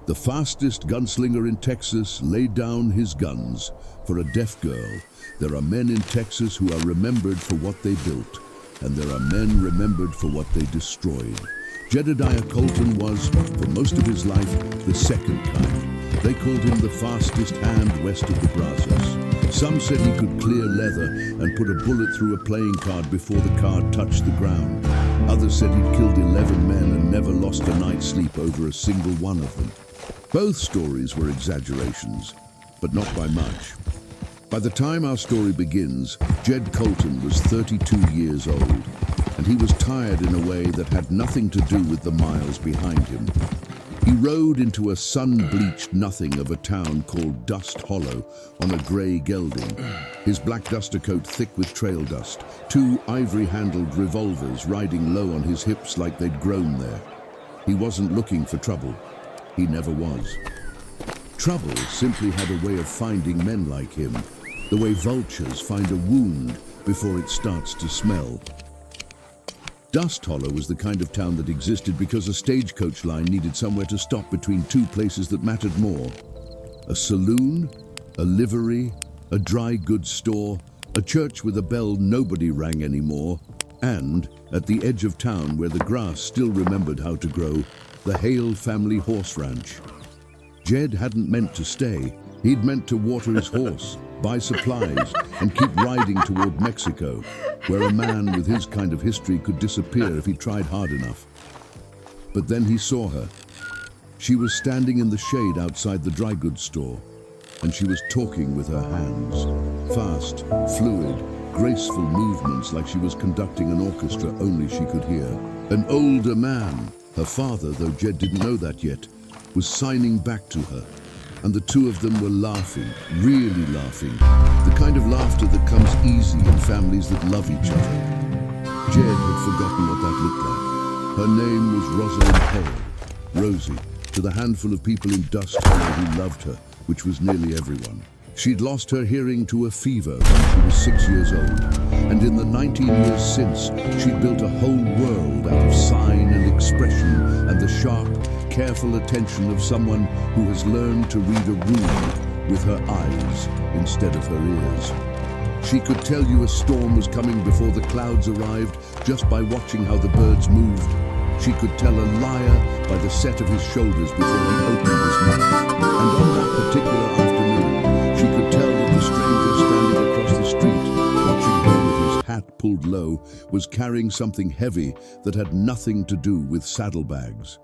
The fastest gunslinger in Texas laid down his guns for a deaf girl. There are men in Texas who are remembered for what they built, and there are men remembered for what they destroyed. Jedediah Colton was, for most of his life, the second kind. They called him the fastest hand west of the Brazos. Some said he could clear leather and put a bullet through a playing card before the card touched the ground. Others said he'd killed 11 men and never lost a night's sleep over a single one of them. Both stories were exaggerations, but not by much. By the time our story begins, Jed Colton was 32 years old, and he was tired in a way that had nothing to do with the miles behind him. He rode into a sun-bleached nothing of a town called Dust Hollow on a grey gelding, his black duster coat thick with trail dust, two ivory-handled revolvers riding low on his hips like they'd grown there. He wasn't looking for trouble. He never was. Trouble simply had a way of finding men like him, the way vultures find a wound before it starts to smell. Dust Hollow was the kind of town that existed because a stagecoach line needed somewhere to stop between two places that mattered more. A saloon, a livery, a dry goods store, a church with a bell nobody rang anymore, and, at the edge of town where the grass still remembered how to grow, the Hale family horse ranch. Jed hadn't meant to stay. He'd meant to water his horse, buy supplies, and keep riding toward Mexico, where a man with his kind of history could disappear if he tried hard enough. But then he saw her. She was standing in the shade outside the dry goods store, and she was talking with her hands. Fast, fluid, graceful movements like she was conducting an orchestra only she could hear. An older man, her father, though Jed didn't know that yet, was signing back to her. And the two of them were laughing, really laughing, the kind of laughter that comes easy in families that love each other. Jed had forgotten what that looked like. Her name was Rosalind Hale, Rosie, to the handful of people in Dust Hollow who loved her, which was nearly everyone. She'd lost her hearing to a fever when she was 6 years old, and in the 19 years since, she'd built a whole world out of sign and expression and the sharp, careful attention of someone who has learned to read a room with her eyes instead of her ears. She could tell you a storm was coming before the clouds arrived just by watching how the birds moved. She could tell a liar by the set of his shoulders before he opened his mouth. And on that particular afternoon, she could tell that the stranger standing across the street, watching her with his hat pulled low, was carrying something heavy that had nothing to do with saddlebags.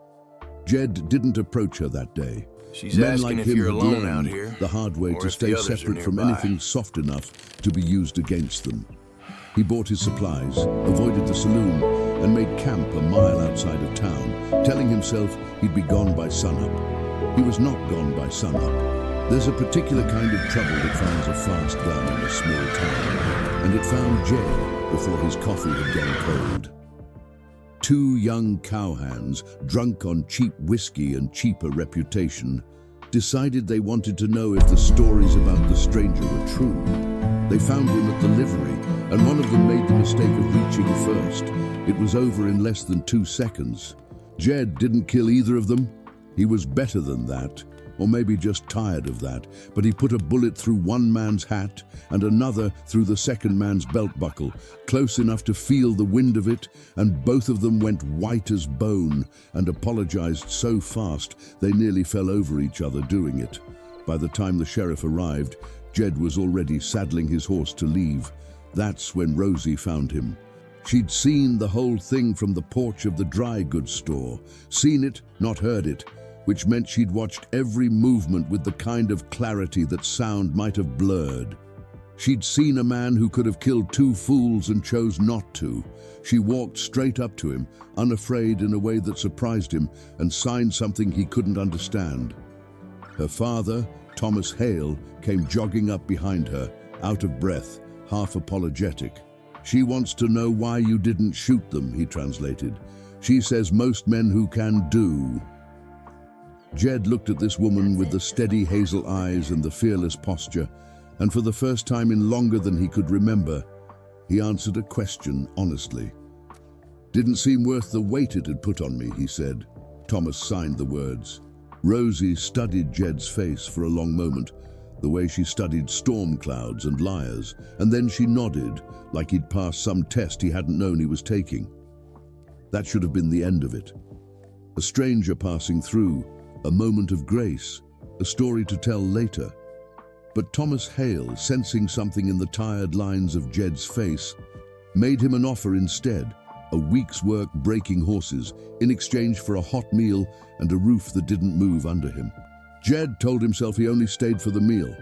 Jed didn't approach her that day. She's Men asking like if him you're had alone learned out here, the hard way or to if the stay others are separate from nearby. anything soft enough to be used against them. He bought his supplies, avoided the saloon, and made camp a mile outside of town, telling himself he'd be gone by sunup. He was not gone by sunup. There's a particular kind of trouble that finds a fast gun in a small town, and it found Jed before his coffee had gone cold. Two young cowhands, drunk on cheap whiskey and cheaper reputation, decided they wanted to know if the stories about the stranger were true. They found him at the livery, and one of them made the mistake of reaching first. It was over in less than 2 seconds. Jed didn't kill either of them. He was better than that, or maybe just tired of that, but he put a bullet through one man's hat and another through the second man's belt buckle, close enough to feel the wind of it, and both of them went white as bone and apologized so fast they nearly fell over each other doing it. By the time the sheriff arrived, Jed was already saddling his horse to leave. That's when Rosie found him. She'd seen the whole thing from the porch of the dry goods store, seen it, not heard it, which meant she'd watched every movement with the kind of clarity that sound might have blurred. She'd seen a man who could have killed 2 fools and chose not to. She walked straight up to him, unafraid in a way that surprised him, and signed something he couldn't understand. Her father, Thomas Hale, came jogging up behind her, out of breath, half apologetic. "She wants to know why you didn't shoot them," he translated. "She says most men who can do." Jed looked at this woman with the steady hazel eyes and the fearless posture, and for the first time in longer than he could remember, he answered a question honestly. "Didn't seem worth the weight it had put on me," he said. Thomas signed the words. Rosie studied Jed's face for a long moment, the way she studied storm clouds and liars, and then she nodded, like he'd passed some test he hadn't known he was taking. That should have been the end of it. A stranger passing through, a moment of grace, a story to tell later. But Thomas Hale, sensing something in the tired lines of Jed's face, made him an offer instead, a week's work breaking horses, in exchange for a hot meal and a roof that didn't move under him. Jed told himself he only stayed for the meal.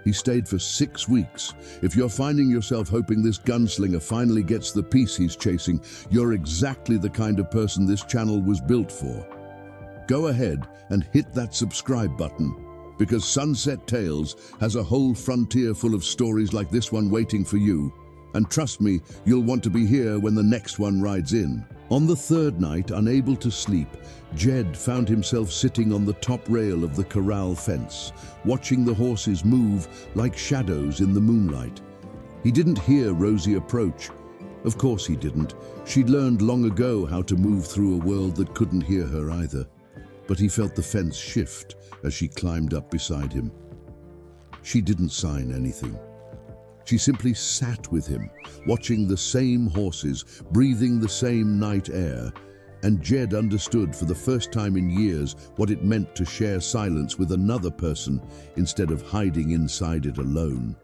He stayed for 6 weeks. If you're finding yourself hoping this gunslinger finally gets the peace he's chasing, you're exactly the kind of person this channel was built for. Go ahead and hit that subscribe button, because Sunset Tales has a whole frontier full of stories like this one waiting for you. And trust me, you'll want to be here when the next one rides in. On the third night, unable to sleep, Jed found himself sitting on the top rail of the corral fence, watching the horses move like shadows in the moonlight. He didn't hear Rosie approach. Of course he didn't. She'd learned long ago how to move through a world that couldn't hear her either. But he felt the fence shift as she climbed up beside him. She didn't sign anything. She simply sat with him, watching the same horses, breathing the same night air, and Jed understood for the first time in years what it meant to share silence with another person instead of hiding inside it alone.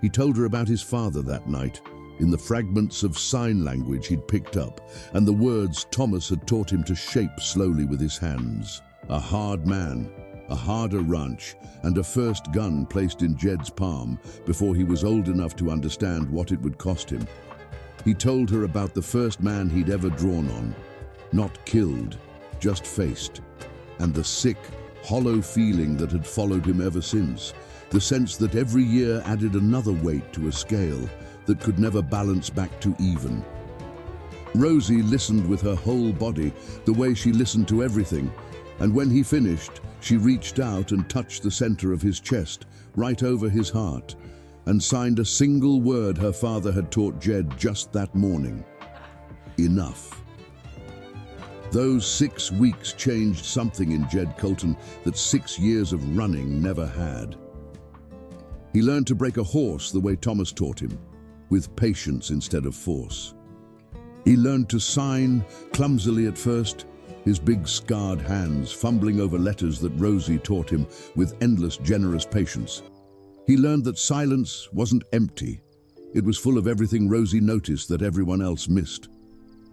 He told her about his father that night, in the fragments of sign language he'd picked up, and the words Thomas had taught him to shape slowly with his hands. A hard man, a harder ranch, and a first gun placed in Jed's palm before he was old enough to understand what it would cost him. He told her about the first man he'd ever drawn on, not killed, just faced, and the sick, hollow feeling that had followed him ever since, the sense that every year added another weight to a scale that could never balance back to even. Rosie listened with her whole body, the way she listened to everything, and when he finished, she reached out and touched the center of his chest, right over his heart, and signed a single word her father had taught Jed just that morning. Enough. Those 6 weeks changed something in Jed Colton that 6 years of running never had. He learned to break a horse the way Thomas taught him, with patience instead of force. He learned to sign, clumsily at first, his big scarred hands fumbling over letters that Rosie taught him with endless generous patience. He learned that silence wasn't empty. It was full of everything Rosie noticed that everyone else missed.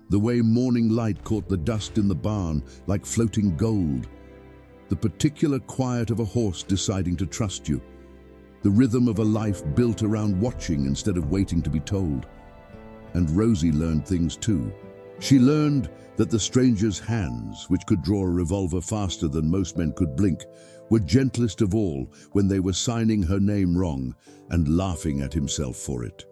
The way morning light caught the dust in the barn like floating gold. The particular quiet of a horse deciding to trust you. The rhythm of a life built around watching instead of waiting to be told. And Rosie learned things too. She learned that the stranger's hands, which could draw a revolver faster than most men could blink, were gentlest of all when they were signing her name wrong and laughing at himself for it.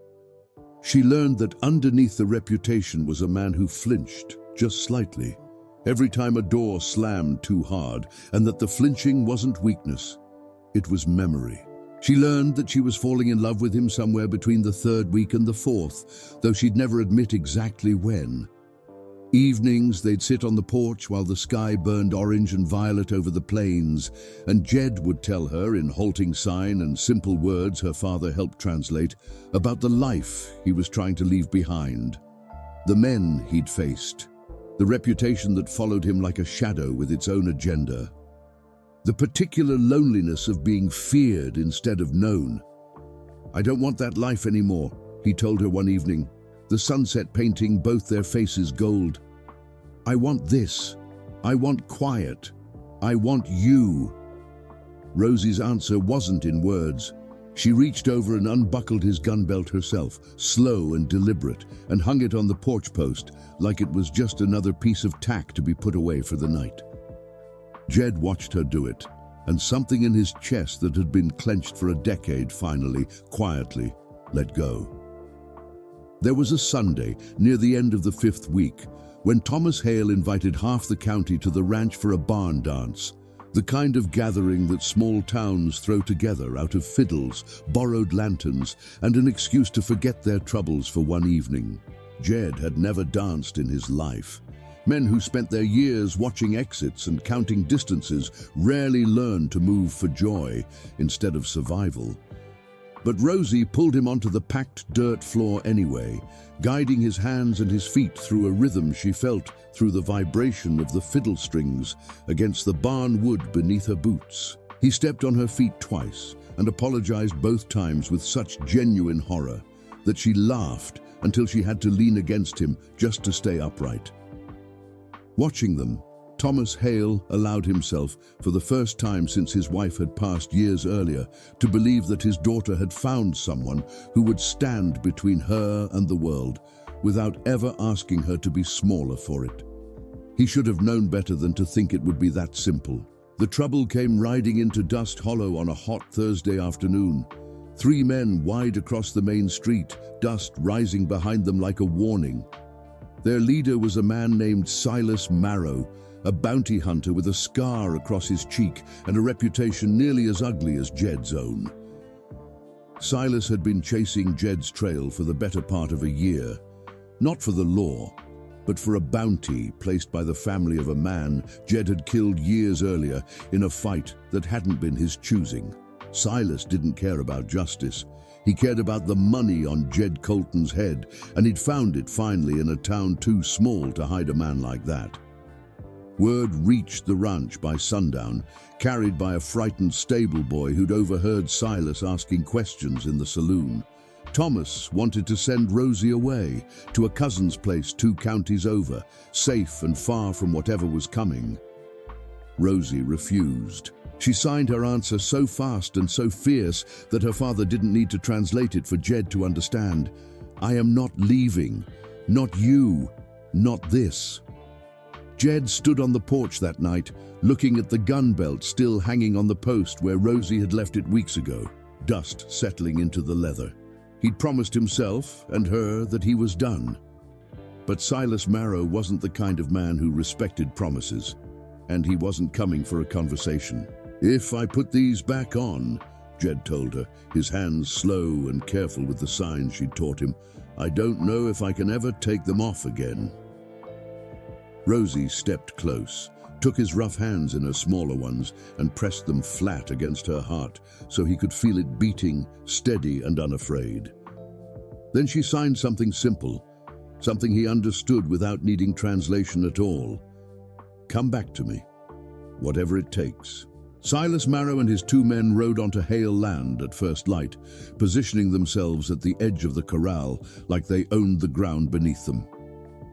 She learned that underneath the reputation was a man who flinched, just slightly, every time a door slammed too hard, and that the flinching wasn't weakness, it was memory. She learned that she was falling in love with him somewhere between the 3rd week and the 4th, though she'd never admit exactly when. Evenings, they'd sit on the porch while the sky burned orange and violet over the plains, and Jed would tell her in halting sign and simple words her father helped translate about the life he was trying to leave behind, the men he'd faced, the reputation that followed him like a shadow with its own agenda, the particular loneliness of being feared instead of known. "I don't want that life anymore," he told her one evening, the sunset painting both their faces gold. "I want this. I want quiet. I want you." Rosie's answer wasn't in words. She reached over and unbuckled his gun belt herself, slow and deliberate, and hung it on the porch post like it was just another piece of tack to be put away for the night. Jed watched her do it, and something in his chest that had been clenched for a decade finally, quietly, let go. There was a Sunday, near the end of the 5th week, when Thomas Hale invited half the county to the ranch for a barn dance, the kind of gathering that small towns throw together out of fiddles, borrowed lanterns, and an excuse to forget their troubles for one evening. Jed had never danced in his life. Men who spent their years watching exits and counting distances rarely learn to move for joy instead of survival. But Rosie pulled him onto the packed dirt floor anyway, guiding his hands and his feet through a rhythm she felt through the vibration of the fiddle strings against the barn wood beneath her boots. He stepped on her feet twice and apologized both times with such genuine horror that she laughed until she had to lean against him just to stay upright. Watching them, Thomas Hale allowed himself, for the first time since his wife had passed years earlier, to believe that his daughter had found someone who would stand between her and the world without ever asking her to be smaller for it. He should have known better than to think it would be that simple. The trouble came riding into Dust Hollow on a hot Thursday afternoon. 3 men wide across the main street, dust rising behind them like a warning. Their leader was a man named Silas Marrow, a bounty hunter with a scar across his cheek and a reputation nearly as ugly as Jed's own. Silas had been chasing Jed's trail for the better part of a year, not for the law, but for a bounty placed by the family of a man Jed had killed years earlier in a fight that hadn't been his choosing. Silas didn't care about justice. He cared about the money on Jed Colton's head, and he'd found it finally in a town too small to hide a man like that. Word reached the ranch by sundown, carried by a frightened stable boy who'd overheard Silas asking questions in the saloon. Thomas wanted to send Rosie away to a cousin's place 2 counties over, safe and far from whatever was coming. Rosie refused. She signed her answer so fast and so fierce that her father didn't need to translate it for Jed to understand. "I am not leaving. Not you. Not this." Jed stood on the porch that night, looking at the gun belt still hanging on the post where Rosie had left it weeks ago, dust settling into the leather. He'd promised himself and her that he was done. But Silas Marrow wasn't the kind of man who respected promises, and he wasn't coming for a conversation. "If I put these back on," Jed told her, his hands slow and careful with the signs she'd taught him, "I don't know if I can ever take them off again." Rosie stepped close, took his rough hands in her smaller ones and pressed them flat against her heart so he could feel it beating, steady and unafraid. Then she signed something simple, something he understood without needing translation at all. "Come back to me, whatever it takes." Silas Marrow and his 2 men rode onto Hale land at first light, positioning themselves at the edge of the corral like they owned the ground beneath them.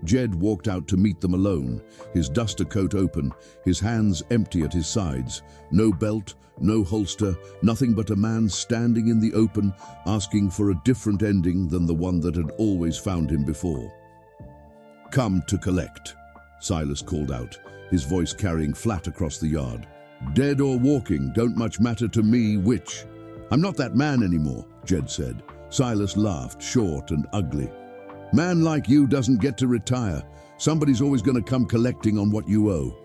Jed walked out to meet them alone, his duster coat open, his hands empty at his sides. No belt, no holster, nothing but a man standing in the open, asking for a different ending than the one that had always found him before. "Come to collect," Silas called out, his voice carrying flat across the yard. "Dead or walking, don't much matter to me which." "I'm not that man anymore," Jed said. Silas laughed, short and ugly. "Man like you doesn't get to retire. Somebody's always going to come collecting on what you owe."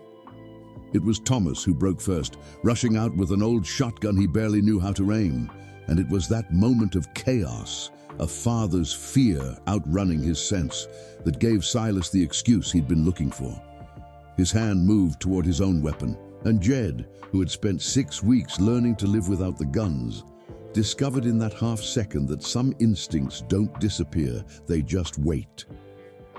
It was Thomas who broke first, rushing out with an old shotgun he barely knew how to aim. And it was that moment of chaos, a father's fear outrunning his sense, that gave Silas the excuse he'd been looking for. His hand moved toward his own weapon, and Jed, who had spent 6 weeks learning to live without the guns, discovered in that half-second that some instincts don't disappear, they just wait.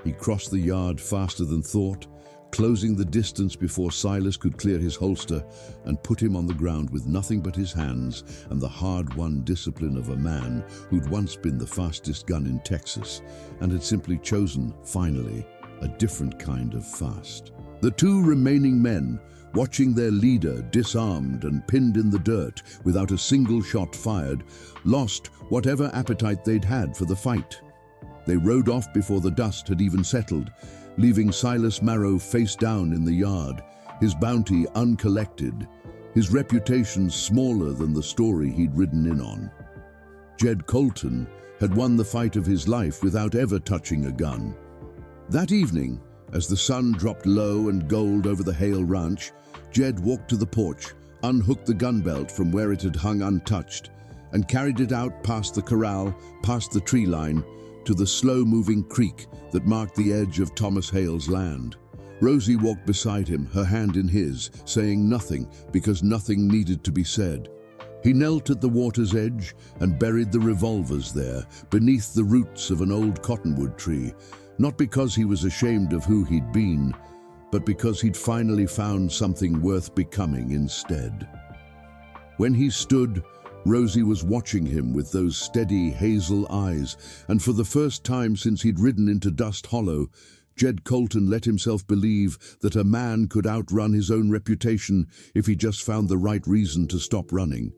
He crossed the yard faster than thought, closing the distance before Silas could clear his holster, and put him on the ground with nothing but his hands and the hard-won discipline of a man who'd once been the fastest gun in Texas and had simply chosen, finally, a different kind of fast. The 2 remaining men, watching their leader disarmed and pinned in the dirt without a single shot fired, lost whatever appetite they'd had for the fight. They rode off before the dust had even settled, leaving Silas Marrow face down in the yard, his bounty uncollected, his reputation smaller than the story he'd ridden in on. Jed Colton had won the fight of his life without ever touching a gun. That evening, as the sun dropped low and gold over the Hale ranch, Jed walked to the porch, unhooked the gun belt from where it had hung untouched, and carried it out past the corral, past the tree line, to the slow-moving creek that marked the edge of Thomas Hale's land. Rosie walked beside him, her hand in his, saying nothing because nothing needed to be said. He knelt at the water's edge and buried the revolvers there, beneath the roots of an old cottonwood tree, not because he was ashamed of who he'd been, but because he'd finally found something worth becoming instead. When he stood, Rosie was watching him with those steady hazel eyes, and for the first time since he'd ridden into Dust Hollow, Jed Colton let himself believe that a man could outrun his own reputation if he just found the right reason to stop running.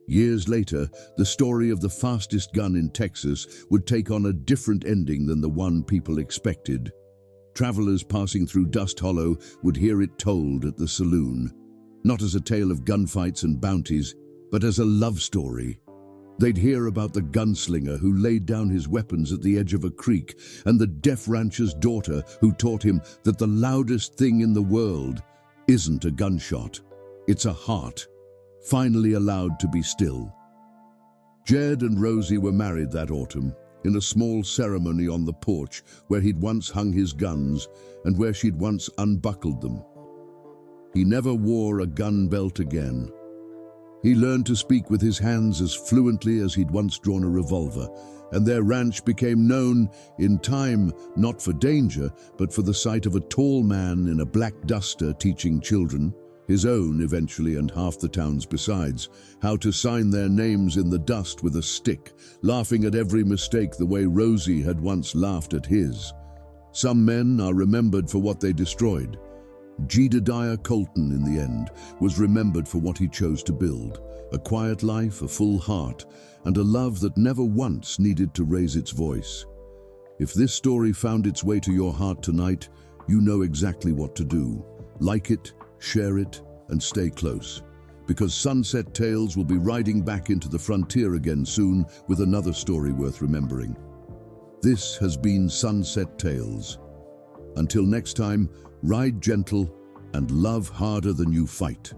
Years later, the story of the fastest gun in Texas would take on a different ending than the one people expected. Travelers passing through Dust Hollow would hear it told at the saloon, not as a tale of gunfights and bounties, but as a love story. They'd hear about the gunslinger who laid down his weapons at the edge of a creek, and the deaf rancher's daughter who taught him that the loudest thing in the world isn't a gunshot, it's a heart, finally allowed to be still. Jed and Rosie were married that autumn, in a small ceremony on the porch where he'd once hung his guns and where she'd once unbuckled them. He never wore a gun belt again. He learned to speak with his hands as fluently as he'd once drawn a revolver, and their ranch became known in time not for danger, but for the sight of a tall man in a black duster teaching children, his own eventually and half the town's besides, how to sign their names in the dust with a stick, laughing at every mistake the way Rosie had once laughed at his. Some men are remembered for what they destroyed. Jedediah Colton, in the end, was remembered for what he chose to build: a quiet life, a full heart, and a love that never once needed to raise its voice. If this story found its way to your heart tonight, you know exactly what to do. Like it, share it, and stay close, because Sunset Tales will be riding back into the frontier again soon with another story worth remembering. This has been Sunset Tales. Until next time, ride gentle and love harder than you fight.